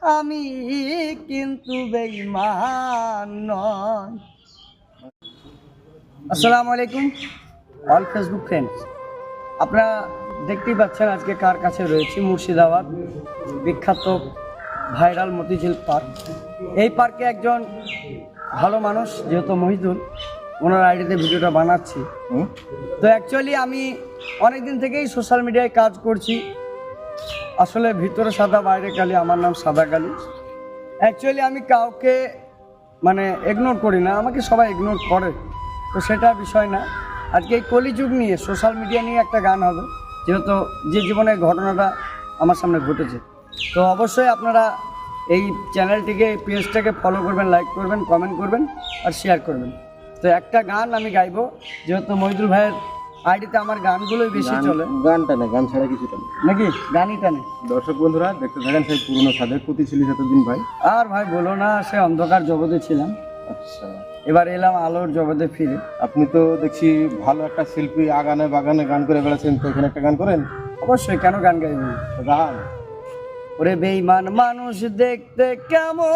আমি কিন্তু বেঈমান নয়। আসসালামু আলাইকুম অল ফেসবুক ফ্রেন্ডস, আপনারা দেখতেই পাচ্ছেন আজকে কার কাছে রয়েছি। মুর্শিদাবাদ বিখ্যাত ভাইরাল মতিঝিল পার্ক। এই পার্কে একজন ভালো মানুষ, যেহেতু মহিদুল, ওনার আইডিতে ভিডিওটা বানাচ্ছি। তো অ্যাকচুয়ালি আমি অনেক দিন থেকেই সোশ্যাল মিডিয়ায় কাজ করছি। আসলে ভিতরে সাদা বাইরে কালি, আমার নাম সাদা কালি। অ্যাকচুয়ালি আমি কাউকে ইগনোর করি না, আমাকে সবাই ইগনোর করে, তো সেটা বিষয় না। আজকে এই কলিযুগ নিয়ে সোশ্যাল মিডিয়া নিয়ে একটা গান হবে, যেহেতু যে জীবনের ঘটনাটা আমার সামনে ঘটেছে। তো অবশ্যই আপনারা এই চ্যানেলটিকে, পেজটাকে ফলো করবেন, লাইক করবেন, কমেন্ট করবেন আর শেয়ার করবেন। তো একটা গান আমি গাইবো, যেহেতু মহিদুল ভাইয়ের আইডিতে আমার গানগুলোই বেশি চলে। গানটা না, গান ছাড়া কিছু টানে নাকি গানই টানে। দর্শক বন্ধুরা দেখতে থাকেন সেই পুরনো সাদের প্রতি ছিলিস এতদিন ভাই। আর ভাই বলো না, সে অন্ধকার জগতে ছিলাম, আচ্ছা, এবার এলাম আলোর জগতে ফিরে। আপনি তো দেখছি ভালো একটা শিল্পী, আগানে বাগানে গান করে বেড়াচ্ছেন, তো এখানে একটা গান করেন। অবশ্যই, কেন গান গাইবেন। গান ওরে বেঈমান মানুষ দেখতে কেমন,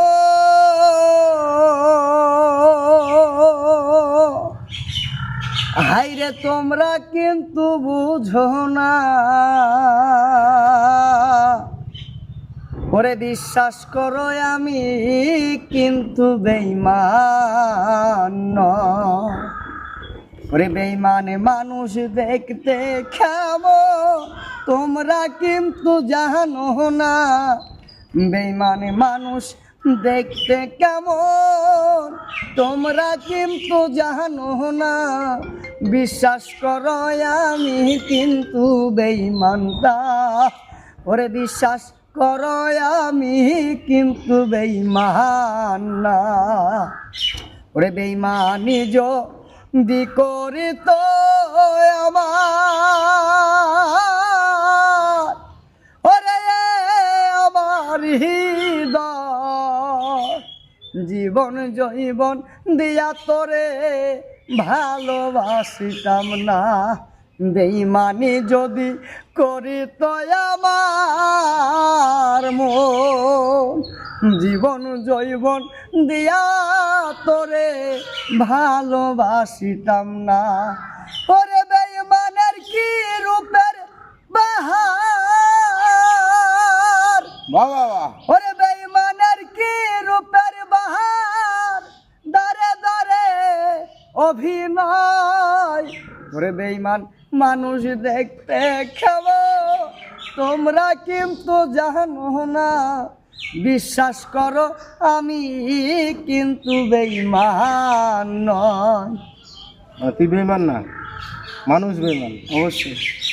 হাইরে তোমরা কিন্তু বুঝো না। ওরে বিশ্বাস করো আমি কিন্তু বেঈমান নয়। ওরে বেঈমান মানুষ দেখতে কেমন, তোমরা কিন্তু জানো না। বেঈমান মানুষ দেখতে কেমন, তোমরা কিন্তু জানো না। বিশ্বাস করো আমি কিন্তু বেঈমান না। ওরে বিশ্বাস করো আমি কিন্তু বেঈমান না। ওরে বেঈমানি যদি করি তো আমার, ওরে আমার হৃদয় জীবন জৈবন দিয়া তোরে ভালোবাসিতাম না। বেঈমানি যদি করি তো আমার মন জীবন জৈবন দিয়া তোরে ভালোবাসিতাম না। ওরে বেঈমানের কি রূপের বাহার, বাহ বাহ বাহ। ওরে বেঈমানের কি রূপের বাহার, দারে দারে অভিনয়। ওরে বেঈমান মানুষ দেখতে কেমন, তোমরা কিন্তু জানো না। বিশ্বাস করো আমি কিন্তু বেঈমান নয়। তুই বেঈমান না, মানুষ বেঈমান। অবশ্যই।